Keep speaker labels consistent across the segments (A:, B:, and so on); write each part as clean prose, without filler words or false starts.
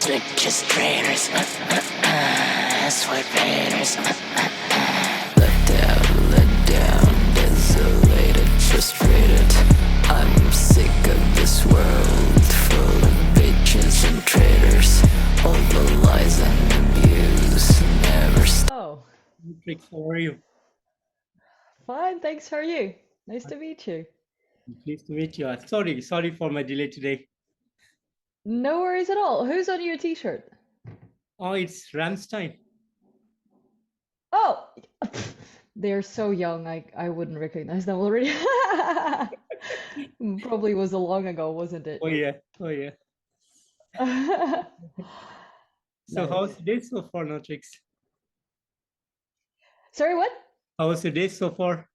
A: Switches, traitors, sweat raiders. Let down, desolated, frustrated. I'm sick of this world full of bitches and traitors. All the lies and abuse never stop.
B: Oh,
C: n0trixx, how are you?
B: fine, thanks. How are you? Nice to meet you.
C: Pleased to meet you. Sorry for my delay today.
B: No worries at all. Who's on your t-shirt?
C: Oh, it's Ramstein.
B: Oh, they're so young, I wouldn't recognize them already. Probably was a long ago, wasn't it?
C: Oh yeah, oh yeah. So how's
B: Nice.
C: the day so far, n0trixx?
B: Sorry, what?
C: How was the day so far?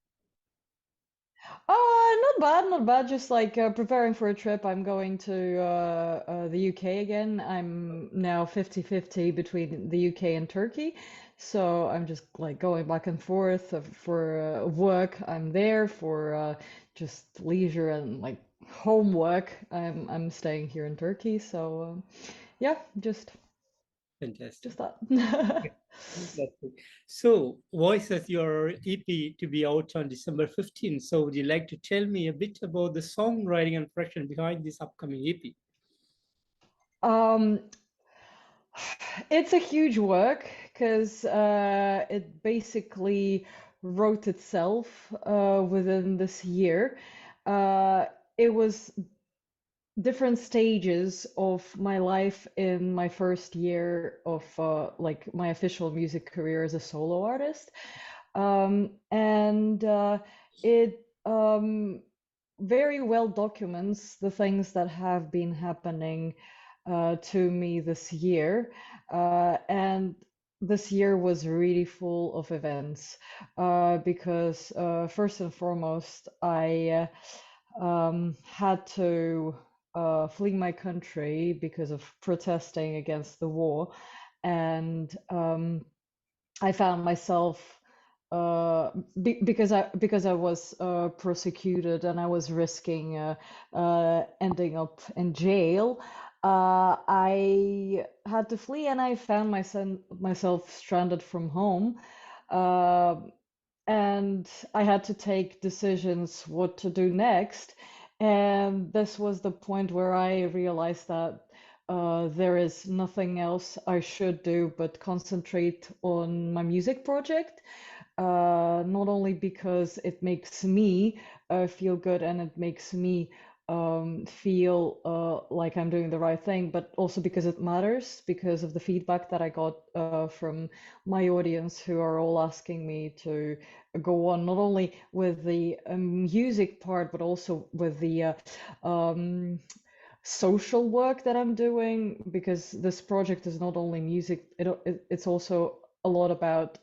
B: Not bad, not bad. Just like preparing for a trip. I'm going to the UK again. I'm now 50-50 between the UK and Turkey. So I'm just like going back and forth for work. I'm there for just leisure and like homework. I'm staying here in Turkey. So yeah, just
C: Fantastic.
B: that.
C: Fantastic. So, Voice has your EP to be out on December 15th. So, would you like to tell me a bit about the songwriting and production behind this upcoming EP?
B: Um, It's a huge work because it basically wrote itself within this year. Uh, it was different stages of my life in my first year of like my official music career as a solo artist. And it very well documents the things that have been happening to me this year. And this year was really full of events because, first and foremost, I had to flee my country because of protesting against the war. And I found myself because I was prosecuted and I was risking ending up in jail. I had to flee, and I found myself stranded from home. Uh, and I had to take decisions what to do next. And this was the point where I realized that there is nothing else I should do but concentrate on my music project. Not only because it makes me feel good and it makes me feel like I'm doing the right thing, but also because it matters, because of the feedback that I got from my audience, who are all asking me to go on not only with the music part, but also with the social work that I'm doing, because this project is not only music, it's also a lot about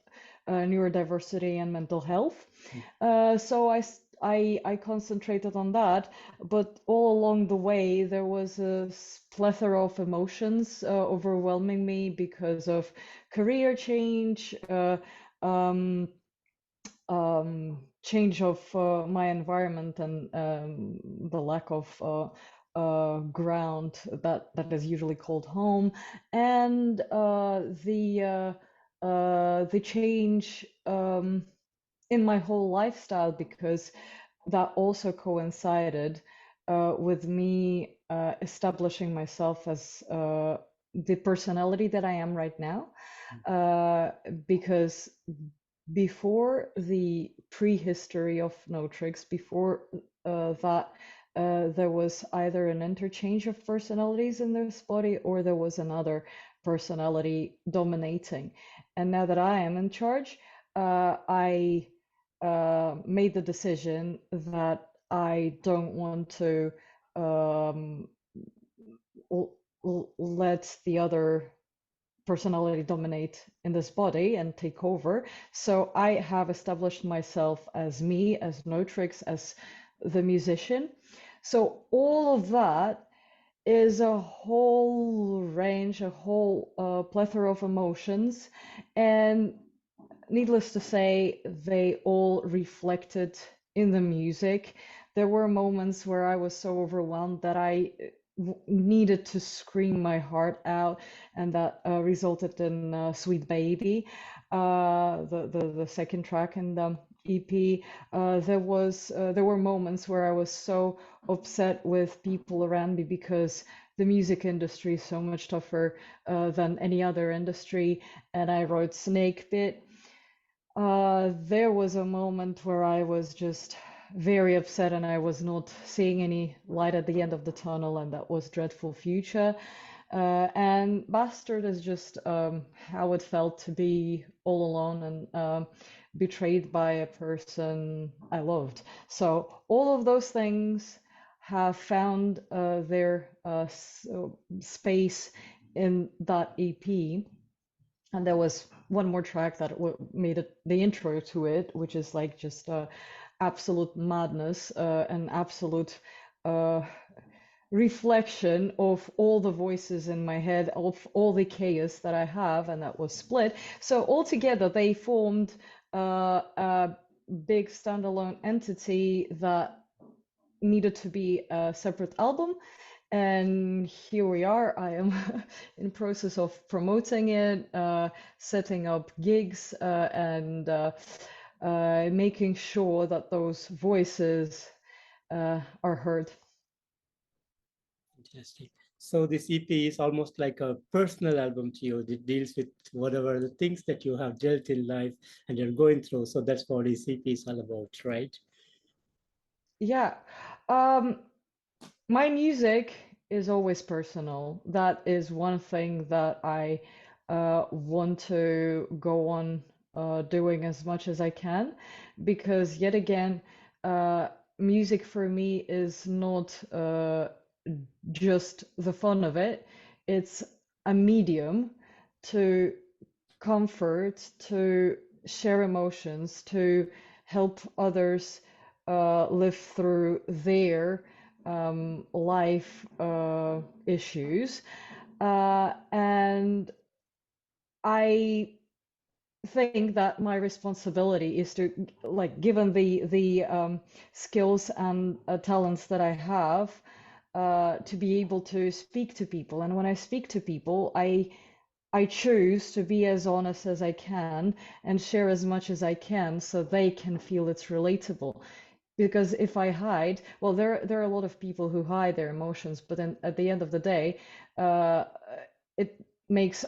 B: neurodiversity and mental health. So I concentrated on that, but all along the way there was a plethora of emotions overwhelming me because of career change, um, change of my environment, and the lack of ground that is usually called home, and the change in my whole lifestyle, because that also coincided with me establishing myself as the personality that I am right now, because before the prehistory of n0trixx, before that, there was either an interchange of personalities in this body, or there was another personality dominating. And now that I am in charge, I made the decision that I don't want to um, let the other personality dominate in this body and take over. So I have established myself as me, as n0trixx, as the musician. So all of that is a whole range, a whole plethora of emotions. And needless to say, they all reflected in the music. There were moments where I was so overwhelmed that I needed to scream my heart out, and that resulted in Sweet Baby, the second track in the EP. There were moments where I was so upset with people around me because the music industry is so much tougher than any other industry, and I wrote Snake Bit. There was a moment where I was just very upset and I was not seeing any light at the end of the tunnel, and that was Dreadful Future. And Bastard is just how it felt to be all alone and betrayed by a person I loved. So all of those things have found their space in that EP. And there was one more track that made it the intro to it, which is like just absolute madness, an absolute reflection of all the voices in my head, of all the chaos that I have, and that was Split. So altogether, they formed a big standalone entity that needed to be a separate album. And here we are. I am in process of promoting it, setting up gigs, and making sure that those voices are heard.
C: Fantastic. So this EP is almost like a personal album to you. It deals with whatever the things that you have dealt in life and you're going through. So that's what this EP is all about, right?
B: Yeah. My music is always personal. That is one thing that I want to go on doing as much as I can, because yet again, music for me is not just the fun of it. It's a medium to comfort, to share emotions, to help others live through their life issues. And I think that my responsibility is to, like, given the skills and talents that I have, to be able to speak to people. And when I speak to people, I choose to be as honest as I can and share as much as I can so they can feel it's relatable. Because if I hide, well, there are a lot of people who hide their emotions, but then at the end of the day, uh, it makes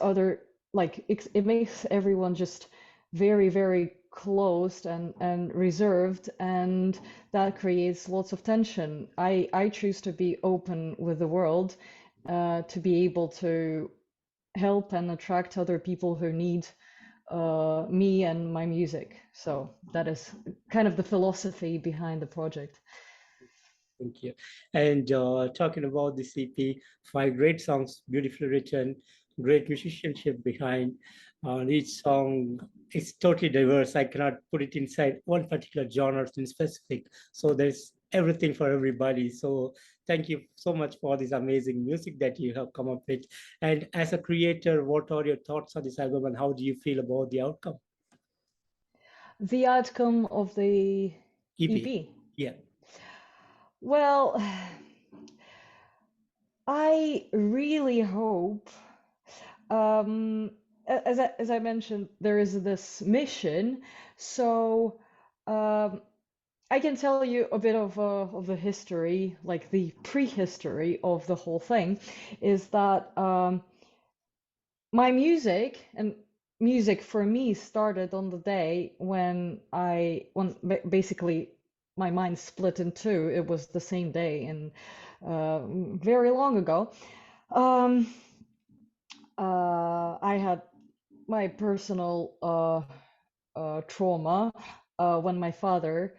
B: it makes everyone just very, very closed and reserved, and that creates lots of tension. I choose to be open with the world, to be able to help and attract other people who need me and my music. So that is kind of the philosophy behind the project.
C: Thank you. And talking about the CP, 5 great songs, beautifully written, great musicianship behind. Each song is totally diverse. I cannot put it inside one particular genre in specific. So there's everything for everybody. So thank you so much for this amazing music that you have come up with. And as a creator, what are your thoughts on this album and how do you feel about the outcome?
B: The outcome of the
C: EP.
B: EP.
C: Yeah.
B: Well, I really hope, as I mentioned, there is this mission. So I can tell you a bit of the history, like the prehistory of the whole thing, is that my music for me started on the day when basically my mind split in two. It was the same day and very long ago. Um, I had my personal trauma when my father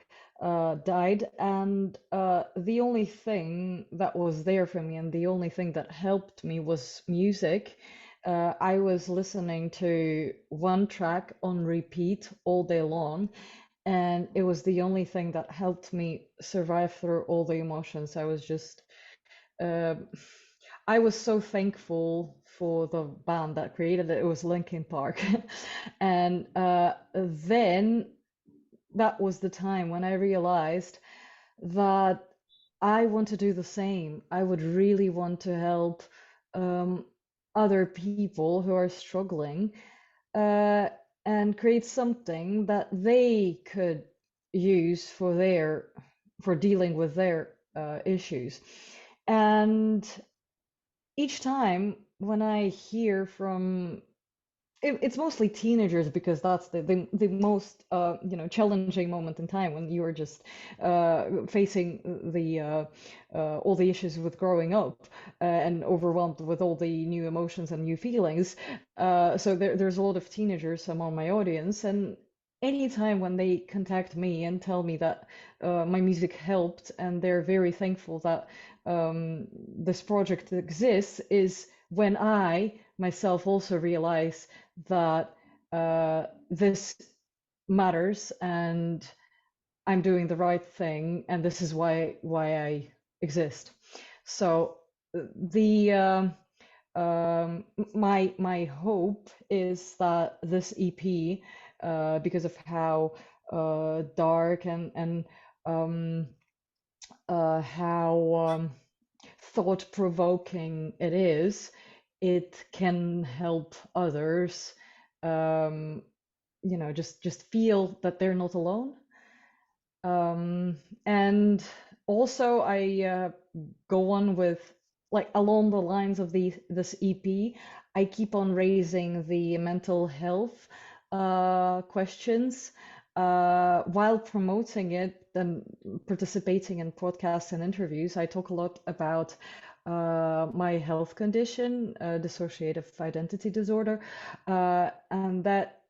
B: died, and the only thing that was there for me and the only thing that helped me was music. I was listening to one track on repeat all day long, and it was the only thing that helped me survive through all the emotions. Uh, I was so thankful for the band that created it. It was Linkin Park. And then that was the time when I realized that I want to do the same. I would really want to help um, other people who are struggling, uh, and create something that they could use for dealing with their issues. And each time when I hear from it's mostly teenagers, because that's the most challenging moment in time, when you are just facing the all the issues with growing up, and overwhelmed with all the new emotions and new feelings. So there's a lot of teenagers among my audience, and anytime when they contact me and tell me that my music helped, and they're very thankful that this project exists, is when I myself also realize that this matters, and I'm doing the right thing, and this is why I exist. So the my hope is that this EP, because of how dark and um, how thought-provoking it is, it can help others, um, just feel that they're not alone. And also, I go on with, like, along the lines of this EP. I keep on raising the mental health questions while promoting it and participating in podcasts and interviews. I talk a lot about my health condition, dissociative identity disorder, and that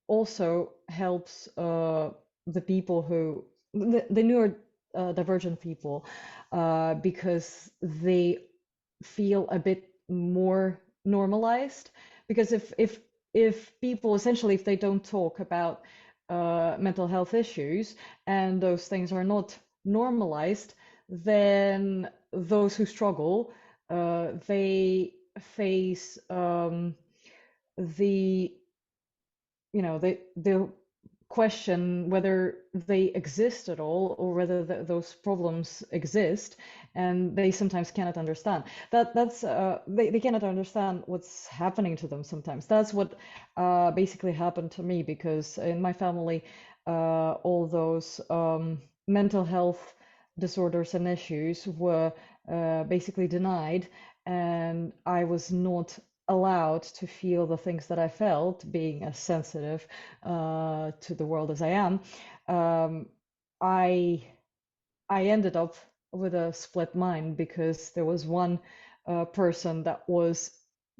B: also helps the people who the newer divergent people, because they feel a bit more normalized. Because if people, essentially, if they don't talk about mental health issues, and those things are not normalized, then those who struggle, they face the they'll question whether they exist at all, or whether those problems exist, and they sometimes cannot understand that's they cannot understand what's happening to them. Sometimes that's what basically happened to me, because in my family all those mental health disorders and issues were basically denied, and I was not allowed to feel the things that I felt, being as sensitive to the world as I am. Um, I I ended up with a split mind, because there was one person that was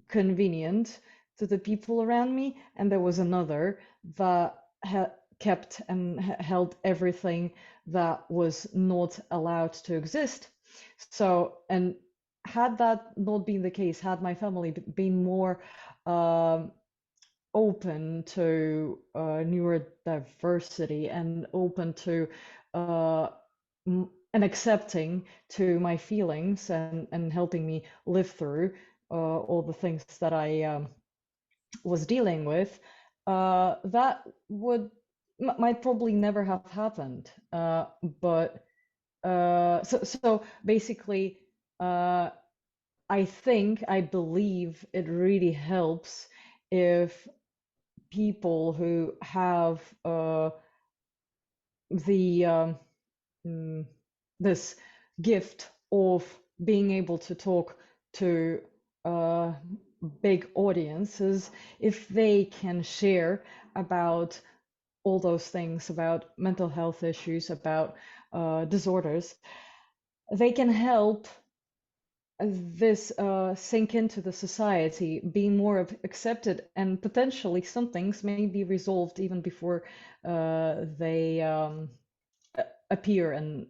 B: convenient to the people around me, and there was another that kept and held everything that was not allowed to exist. So, and had that not been the case, had my family been more um, open to neurodiversity, and open to uh, and accepting to my feelings, and helping me live through all the things that I was dealing with, that would might probably never have happened. But so basically, uh, I believe it really helps if people who have the mm, this gift of being able to talk to uh, big audiences, if they can share about all those things, about mental health issues, about disorders, they can help this sink into the society, be more accepted, and potentially some things may be resolved even before they appear. And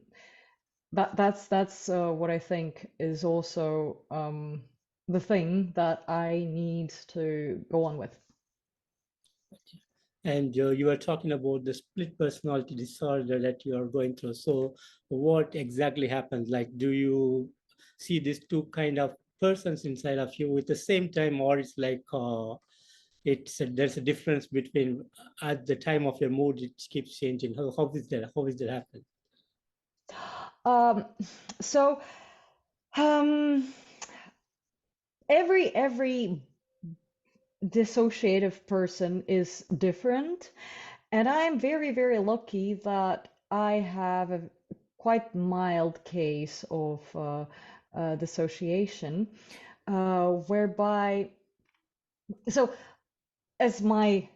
B: that's what I think is also the thing that I need to go on with.
C: And you were talking about the split personality disorder that you are going through. So what exactly happens? Like, do you see these two kind of persons inside of you at the same time, or it's like there's a difference between at the time of your mood, it keeps changing? How is that happen?
B: Um, so um, every dissociative person is different, and I'm very, very lucky that I have a quite mild case of dissociation, whereby, so as my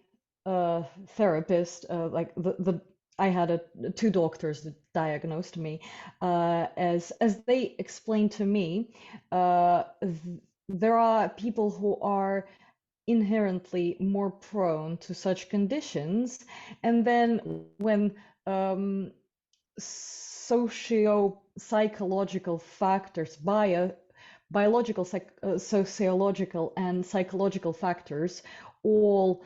B: therapist, like the I had two doctors that diagnosed me, as they explained to me, there are people who are inherently more prone to such conditions, and then when socio-psychological factors, biological, sociological, and psychological factors all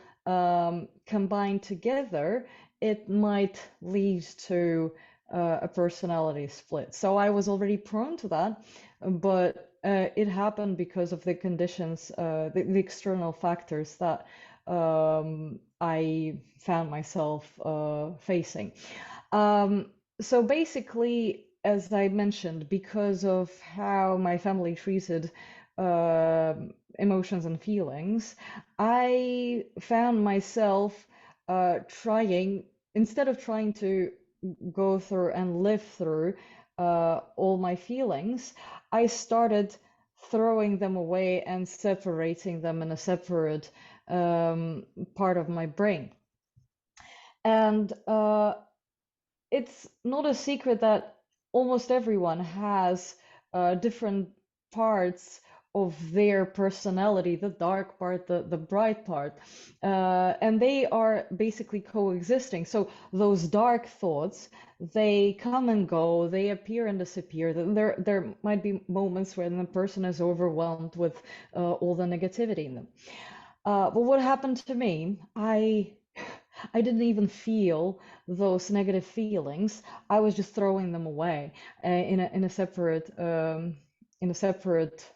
B: combined together, it might lead to a personality split. So I was already prone to that, but it happened because of the conditions, the external factors that I found myself facing. So basically, as I mentioned, because of how my family treated uh, emotions and feelings, I found myself trying, instead of trying to go through and live through all my feelings, I started throwing them away and separating them in a separate part of my brain. And it's not a secret that almost everyone has different parts of their personality, the dark part, the bright part, and they are basically coexisting. So those dark thoughts, they come and go, they appear and disappear. There might be moments when the person is overwhelmed with all the negativity in them. But what happened to me, I didn't even feel those negative feelings. I was just throwing them away in a separate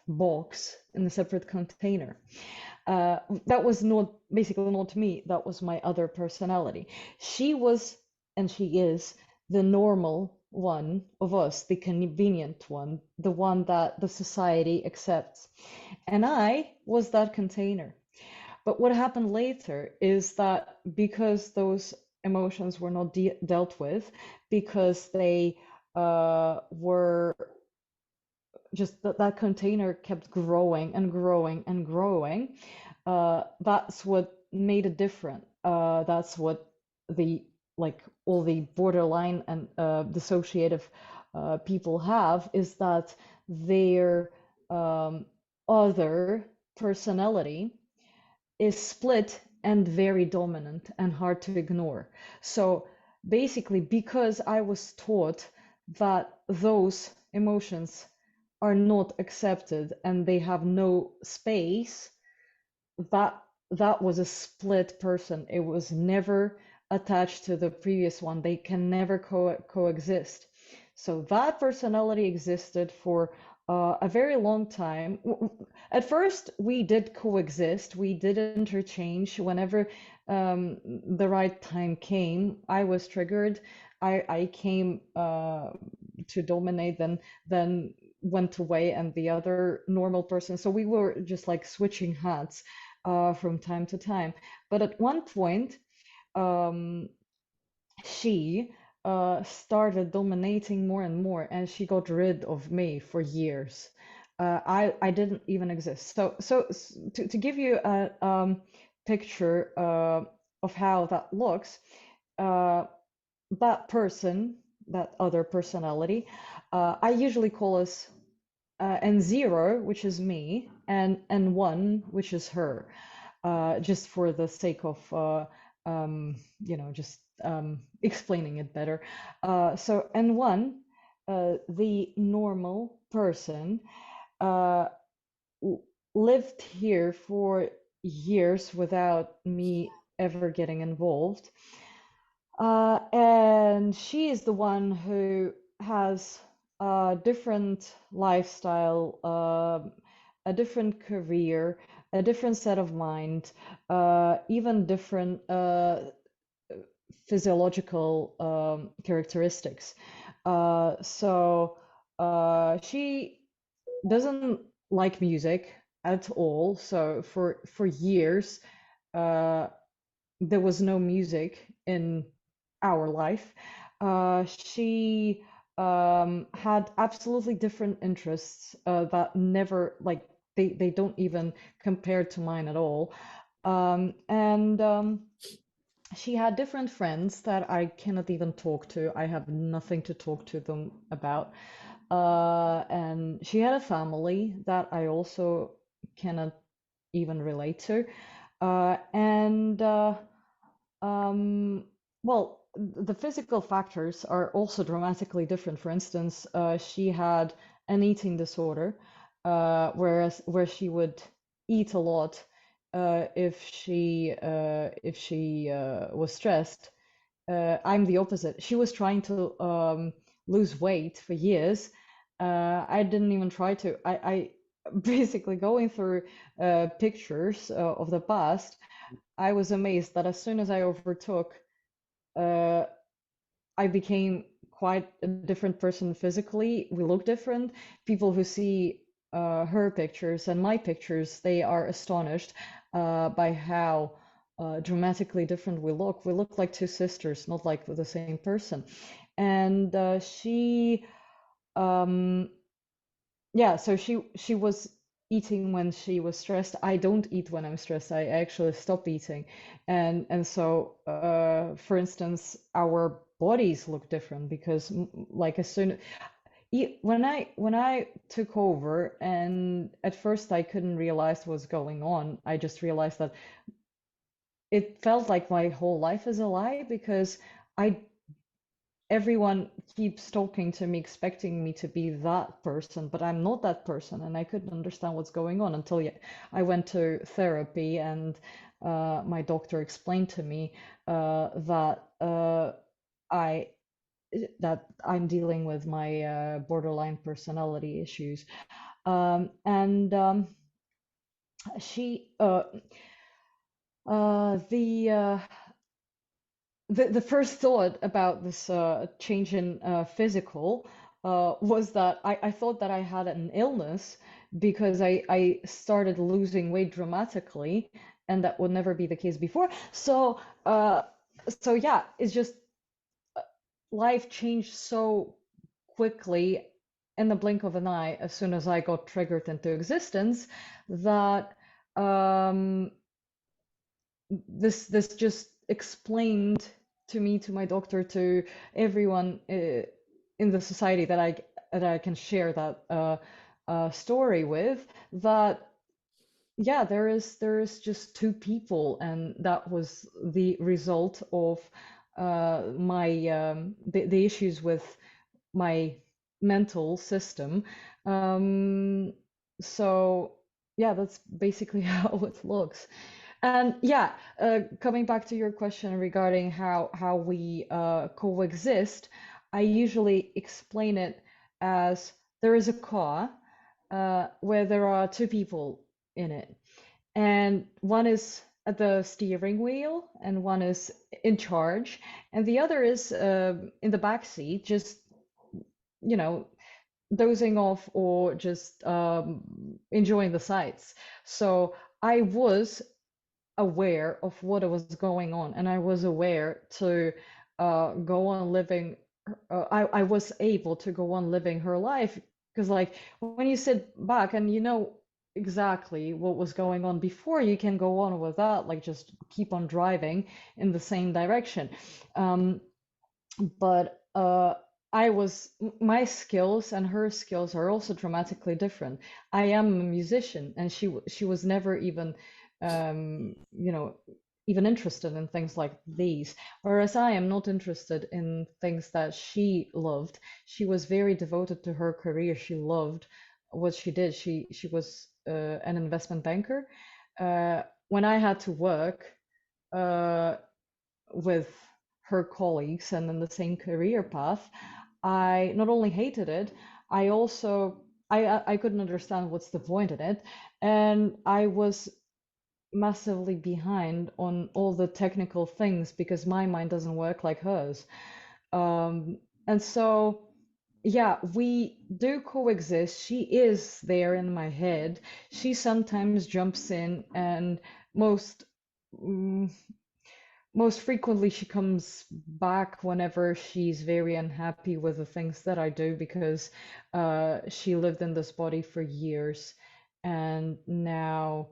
B: box, in a separate container. That was not basically not me. That was my other personality. She was, and she is, the normal one of us, the convenient one, the one that the society accepts. And I was that container. But what happened later is that because those emotions were not dealt with, because they were just that container kept growing and growing and growing, that's what made it different. That's what the like all the borderline and dissociative people have, is that their other personality is split and very dominant and hard to ignore. So basically, because I was taught that those emotions are not accepted and they have no space, that was a split person. It was never attached to the previous one. They can never coexist. So that personality existed for a very long time. At first, we did coexist. We did interchange whenever the right time came. I was triggered. I came to dominate, then went away, and the other normal person. So we were just like switching hats from time to time. But at one point, she started dominating more and more, and she got rid of me for years. I didn't even exist. To give you a picture of how that looks, uh, that person, that other personality, I usually call us n0, which is me, and n1, which is her, just for the sake of just explaining it better. So n1, the normal person, uh, lived here for years without me ever getting involved. And she is the one who has a different lifestyle, a different career, a different set of mind, even different physiological characteristics. She doesn't like music at all. So for years, uh, there was no music in our life. She had absolutely different interests that never like they don't even compare to mine at all. And she had different friends that I cannot even talk to. I have nothing to talk to them about. And she had a family that I also cannot even relate to. And um, well, the physical factors are also dramatically different. For instance, she had an eating disorder, where she would eat a lot if she was stressed. I'm the opposite. She was trying to lose weight for years. I didn't even try to. I basically going through pictures of the past. I was amazed that as soon as I overtook, uh, I became quite a different person physically. We look different. People who see her pictures and my pictures, they are astonished by how dramatically different we look. We look like two sisters, not like the same person. And um, yeah, so she was eating when she was stressed. I don't eat when I'm stressed. I actually stop eating. And so for instance, our bodies look different because like as soon when I took over, and at first I couldn't realize what's going on. I just realized that it felt like my whole life is a lie because I everyone keeps talking to me expecting me to be that person, but I'm not that person, and I couldn't understand what's going on until I went to therapy, and my doctor explained to me I that I'm dealing with my borderline personality issues. And she the the first thought about this change in physical was that I thought that I had an illness because I started losing weight dramatically, and that would never be the case before. So yeah, it's just life changed so quickly in the blink of an eye as soon as I got triggered into existence that um, this just explained to me, to my doctor, to everyone in the society that I can share that story with, that yeah, there is just two people, and that was the result of my the issues with my mental system. Um, so yeah, that's basically how it looks. And yeah, coming back to your question regarding how we coexist, I usually explain it as there is a car where there are two people in it, and one is at the steering wheel and one is in charge, and the other is in the back seat, just you know dozing off or just enjoying the sights. So I was aware of what was going on, and I was aware to go on living. I was able to go on living her life because, like, when you sit back and you know exactly what was going on before, you can go on with that, like just keep on driving in the same direction. Um, but my skills and her skills are also dramatically different. I am a musician, and she was never even, you know, even interested in things like these. Whereas I am not interested in things that she loved. She was very devoted to her career. She loved what she did. She was an investment banker. When I had to work. With her colleagues and in the same career path, I not only hated it, I also I couldn't understand what's the point in it, and I was massively behind on all the technical things because my mind doesn't work like hers. And so yeah, we do coexist. She is there in my head. She sometimes jumps in, and most mm, most frequently she comes back whenever she's very unhappy with the things that I do, because she lived in this body for years, and now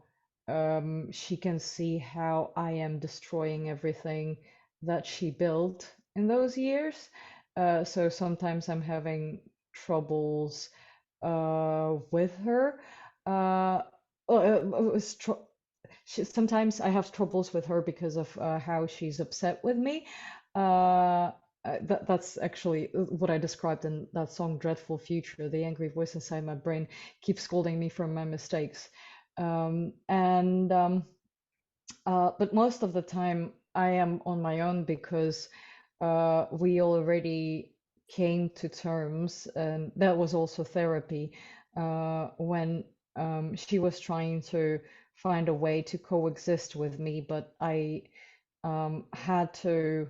B: she can see how I am destroying everything that she built in those years. So sometimes I'm having troubles with her. Uh, sometimes I have troubles with her because of how she's upset with me. That's actually what I described in that song, Dreadful Future. The angry voice inside my brain keeps scolding me for my mistakes. And But most of the time I am on my own, because we already came to terms, and that was also therapy, when she was trying to find a way to coexist with me, but I had to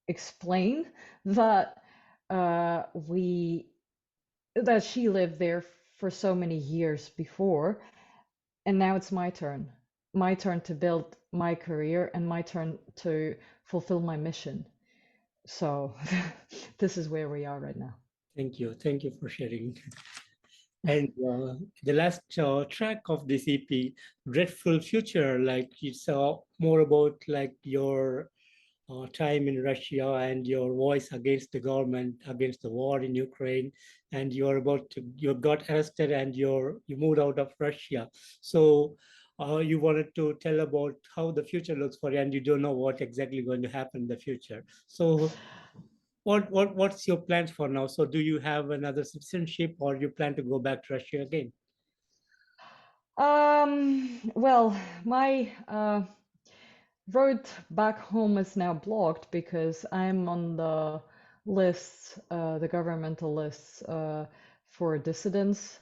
B: explain that we that she lived there for so many years before, and now it's my turn to build my career and my turn to fulfill my mission. So this is where we are right now.
C: Thank you for sharing. And the last track of this EP, Dreadful Future, like it's more about like your time in Russia and your voice against the government, against the war in Ukraine, and you got arrested and you moved out of Russia. So you wanted to tell about how the future looks for you, and you don't know what exactly going to happen in the future. So what's your plans for now? So do you have another citizenship, or you plan to go back to Russia again?
B: Well, my road back home is now blocked because I'm on the lists, the governmental lists for dissidents.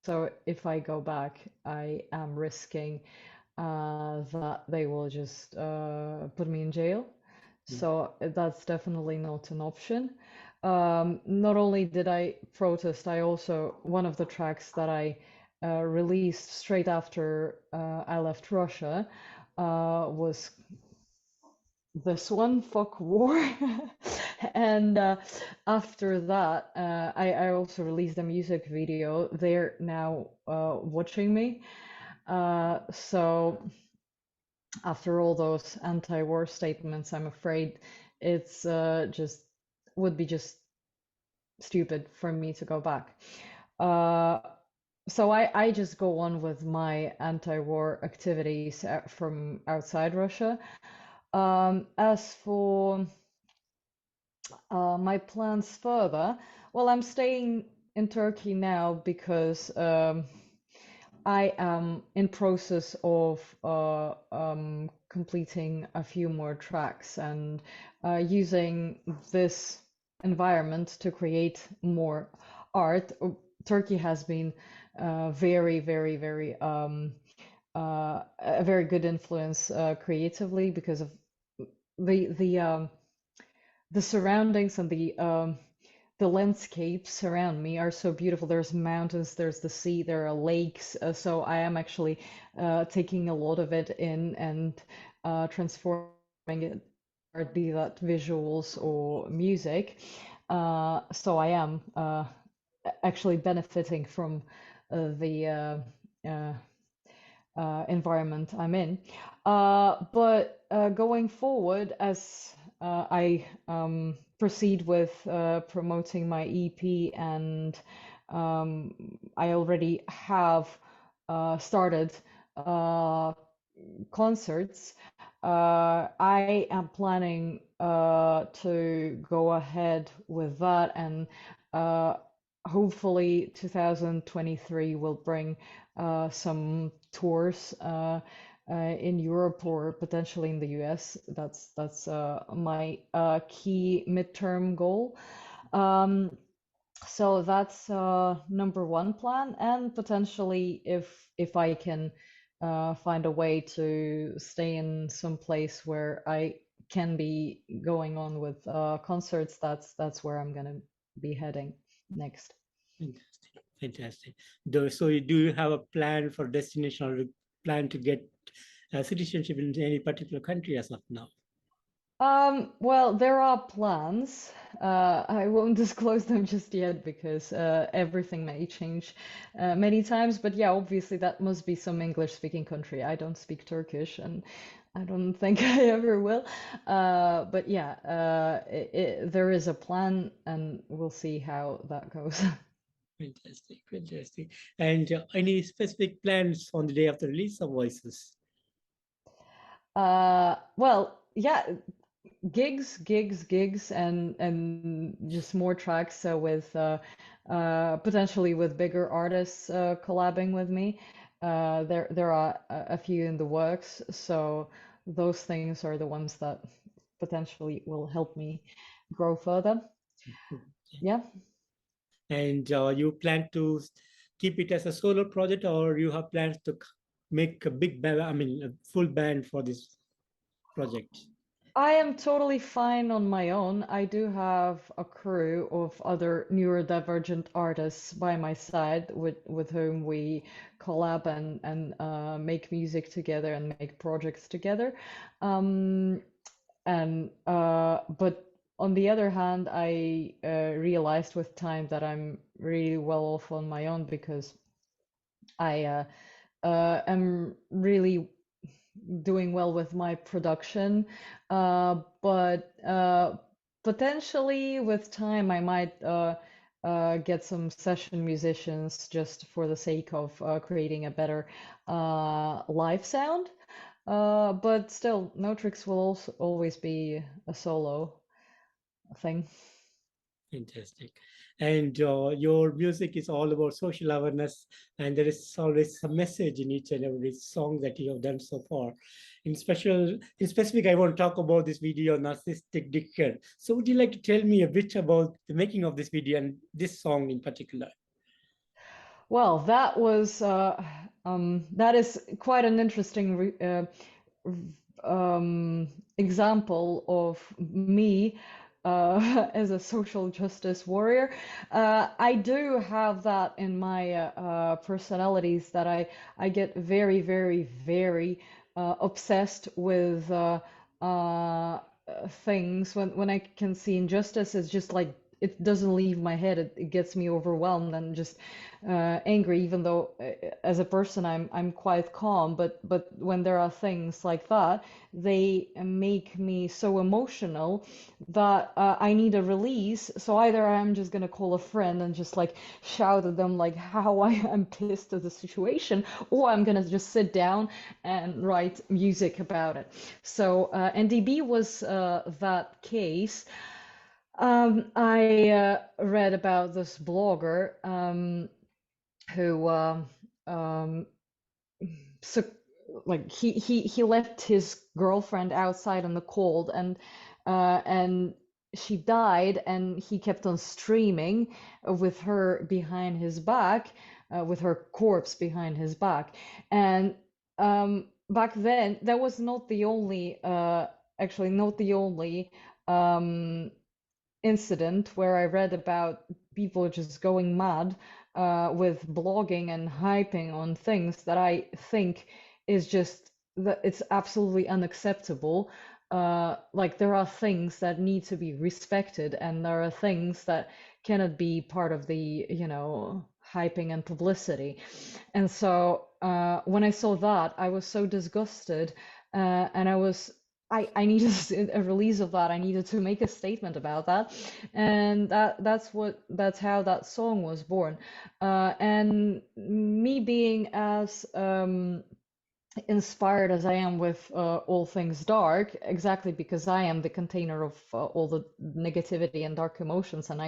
B: So if I go back, I am risking that they will just put me in jail.
C: Mm.
B: So that's definitely not an option. Not only did I protest, I also, one of the tracks that I released straight after I left Russia was this one, Fuck War. And after that, I also released a music video. They're now watching me. So after all those anti-war statements, I'm afraid it's just would be just stupid for me to go back. Uh, so I just go on with my anti-war activities from outside Russia. As for my plans further, well, I'm staying in Turkey now because I am in process of completing a few more tracks and using this environment to create more art. Turkey has been very, very, very a very good influence creatively because of the the surroundings and the landscapes around me are so beautiful. There's mountains, there's the sea, there are lakes. So I am actually taking a lot of it in and transforming it, or be that visuals or music. So I am actually benefiting from the environment I'm in. But going forward, as I proceed with promoting my EP, and I already have started uh, concerts, I am planning to go ahead with that, and uh, hopefully 2023 will bring some tours in Europe or potentially in the US. That's my key midterm goal. Um, so that's number one plan, and potentially if I can find a way to stay in some place where I can be going on with concerts, that's where I'm gonna be heading. next.
C: Fantastic. Fantastic. So do you have a plan for destination or plan to get citizenship in any particular country as of now?
B: Well, there are plans. I won't disclose them just yet because everything may change many times. But yeah, obviously that must be some English-speaking country. I don't speak Turkish, and I don't think I ever will. But yeah, there is a plan, and we'll see how that goes.
C: Fantastic. Fantastic. And any specific plans on the day of the release of Voices?
B: Well, yeah, gigs, and just more tracks with potentially with bigger artists collabing with me. There are a few in the works, so those things are the ones that potentially will help me grow further. Yeah.
C: And you plan to keep it as a solo project, or you have plans to make a big band, I mean, a full band for this project?
B: I am totally fine on my own. I do have a crew of other neurodivergent artists by my side with whom we collab and make music together and make projects together. Um, and but on the other hand, I realized with time that I'm really well off on my own because I am really doing well with my production, but potentially with time I might get some session musicians just for the sake of creating a better live sound. But still, n0trixx will also always be a solo thing.
C: Fantastic. And your music is all about social awareness, and there is always a message in each and every song that you have done so far. In specific, I want to talk about this video, Narcissistic Dicker. So would you like to tell me a bit about the making of this video and this song in particular?
B: Well, that is quite an interesting example of me as a social justice warrior. I do have that in my personalities that I get very, very, very obsessed with things when I can see injustice. It's just like it doesn't leave my head. It gets me overwhelmed and just angry. Even though as a person I'm quite calm, but when there are things like that, they make me so emotional that I need a release. So either I'm just gonna call a friend and just like shout at them like how I am pissed at the situation, or I'm gonna just sit down and write music about it. So NDB was that case. I read about this blogger who so like he left his girlfriend outside in the cold and she died, and he kept on streaming with her behind his back, with her corpse behind his back. And back then that was not the only actually not the only um incident where I read about people just going mad with blogging and hyping on things that I think is just that it's absolutely unacceptable. Like there are things that need to be respected, and there are things that cannot be part of the, hyping and publicity. And so when I saw that, I was so disgusted, and I needed a release of that. I needed to make a statement about that, and that's how that song was born. And me being as inspired as I am with all things dark, exactly because I am the container of all the negativity and dark emotions, and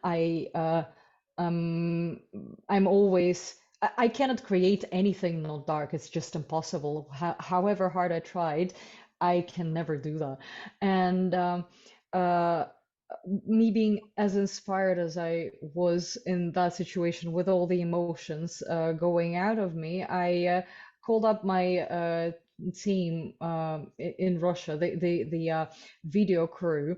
B: I um, I'm always. I cannot create anything not dark. It's just impossible. However hard I tried, I can never do that. And uh, me being as inspired as I was in that situation with all the emotions going out of me, I called up my team in Russia, the video crew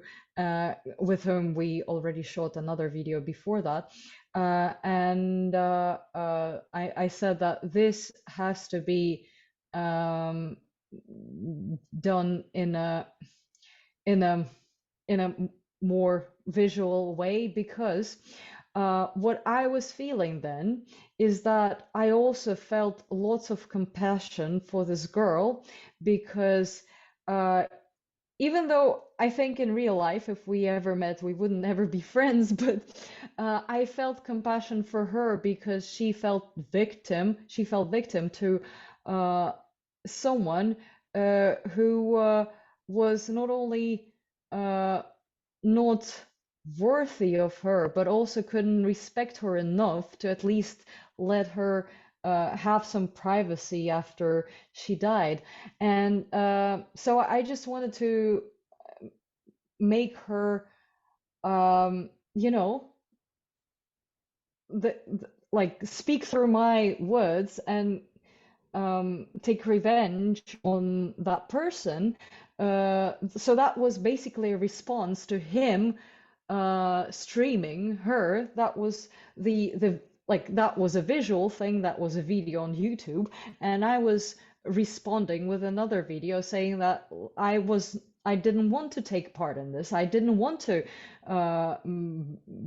B: with whom we already shot another video before that. And I said that this has to be um, done in a in a more visual way, because what I was feeling then is that I also felt lots of compassion for this girl, because uh, even though I think in real life, if we ever met, we wouldn't ever be friends, but I felt compassion for her because she fell victim to uh, someone who was not only uh, not worthy of her, but also couldn't respect her enough to at least let her have some privacy after she died. And so I just wanted to make her, you know, like speak through my words and take revenge on that person. So that was basically a response to him streaming her. That was the like that was a visual thing, that was a video on YouTube, and I was responding with another video saying that I didn't want to take part in this. I didn't want to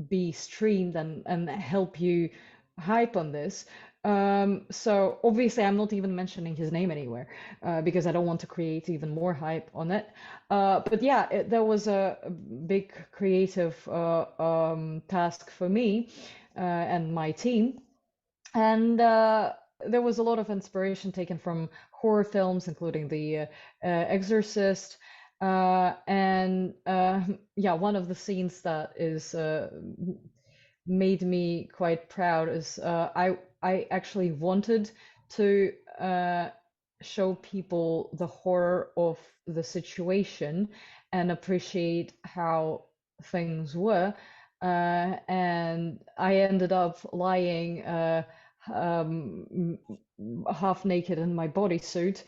B: be streamed and help you hype on this. So obviously I'm not even mentioning his name anywhere because I don't want to create even more hype on it. But yeah, there was a big creative task for me and my team. And there was a lot of inspiration taken from horror films, including The Exorcist. And yeah, one of the scenes that is made me quite proud is I actually wanted to show people the horror of the situation and appreciate how things were. And I ended up lying um, half naked in my bodysuit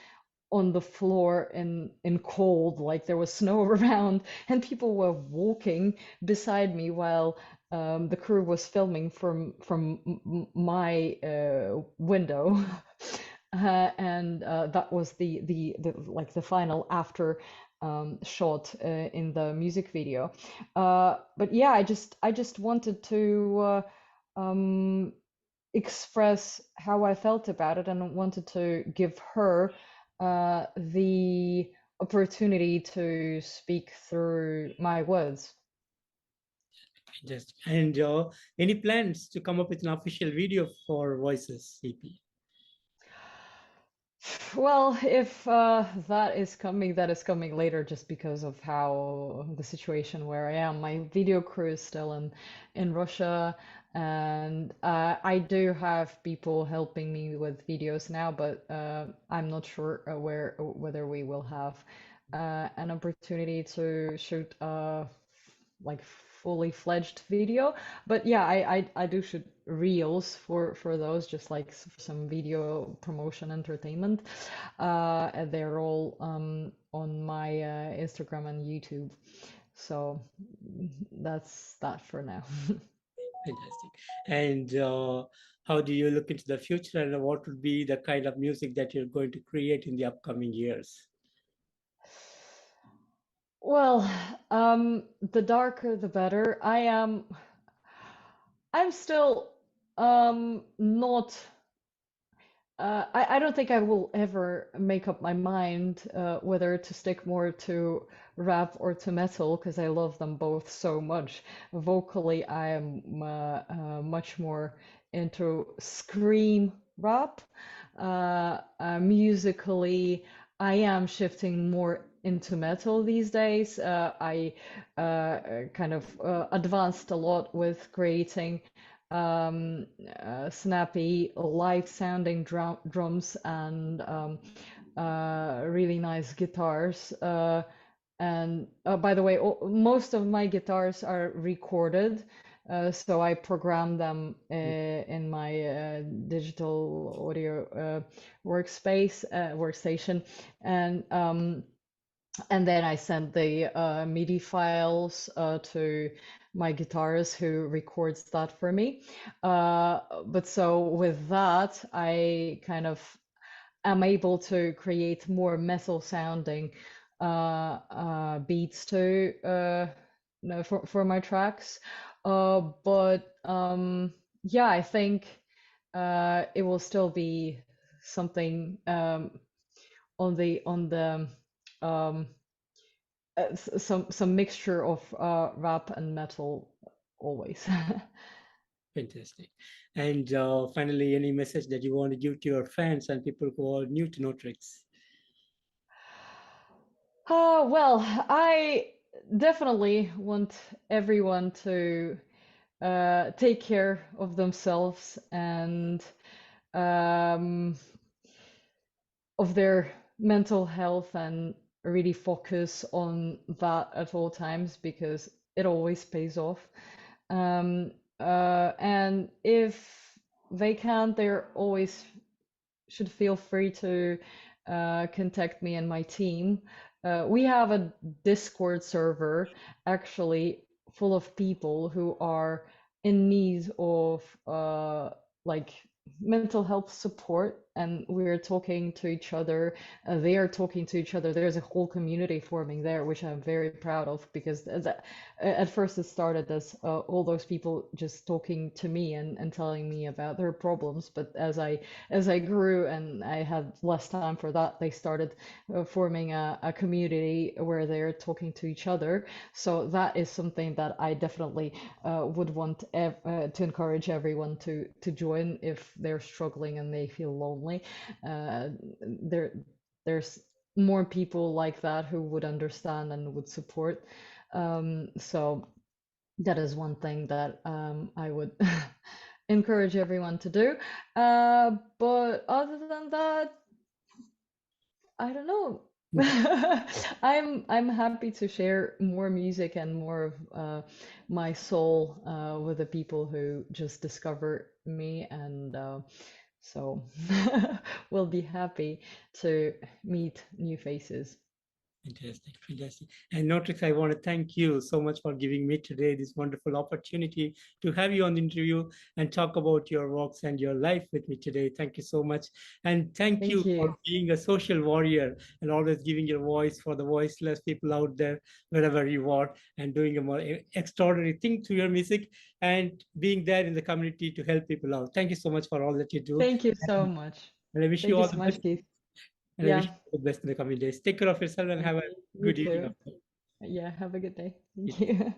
B: on the floor in cold, like there was snow around, and people were walking beside me while the crew was filming from my window. And that was the like the final after shot in the music video. But yeah, I just wanted to express how I felt about it, and wanted to give her the opportunity to speak through my words.
C: Just and any plans to come up with an official video for Voices CP?
B: Well, if that is coming, that is coming later, just because of how the situation where I am. My video crew is still in Russia, and I do have people helping me with videos now, but I'm not sure whether we will have an opportunity to shoot like fully fledged video. But yeah, I do shoot reels for those, just like some video promotion entertainment. And they're all on my Instagram and YouTube. So that's that for now.
C: Fantastic. And how do you look into the future, and what would be the kind of music that you're going to create in the upcoming years?
B: Well, the darker the better. I'm still not I don't think I will ever make up my mind whether to stick more to rap or to metal, because I love them both so much. Vocally, I am much more into scream rap. Musically, I am shifting more into metal these days. I kind of advanced a lot with creating snappy, light sounding drums and really nice guitars. And by the way, most of my guitars are recorded So I program them in my digital audio workstation, and then I send the MIDI files to my guitarist who records that for me. But so with that, I kind of am able to create more metal sounding beats to no, for my tracks. But yeah, I think it will still be something on the um, some mixture of rap and metal always.
C: Fantastic. And finally, any message that you want to give to your fans and people who are new to n0trixx?
B: Well, I definitely want everyone to take care of themselves and um, of their mental health and really focus on that at all times because it always pays off. And if they can't, they're always should feel free to contact me and my team. We have a Discord server actually full of people who are in need of like mental health support, and we're talking to each other. They are talking to each other. There's a whole community forming there, which I'm very proud of because at first it started as all those people just talking to me and telling me about their problems, but as I grew and I had less time for that, they started forming a community where they're talking to each other. So that is something that I definitely would want to encourage everyone to join if they're struggling and they feel lonely. Uh, there's more people like that who would understand and would support. So that is one thing that I would encourage everyone to do. But other than that, I don't know. I'm happy to share more music and more of my soul with the people who just discover me, and so we'll be happy to meet new faces.
C: Fantastic, fantastic. And n0trixx, I want to thank you so much for giving me today this wonderful opportunity to have you on the interview and talk about your works and your life with me today. Thank you so much. And thank
B: Thank
C: you for
B: you.
C: being a social warrior and always giving your voice for the voiceless people out there, wherever you are, and doing a more extraordinary thing through your music and being there in the community to help people out. Thank you so much for all that you do.
B: Thank you so much.
C: And I wish you
B: Thank you
C: all
B: so
C: the
B: much,
C: best.
B: Keith.
C: And I wish
B: Yeah,
C: you all the best in the coming days. Take care of yourself and
B: thank
C: have a
B: you. You
C: good evening.
B: too. Yeah, have a good day.
C: You
B: Thank
C: too.
B: you.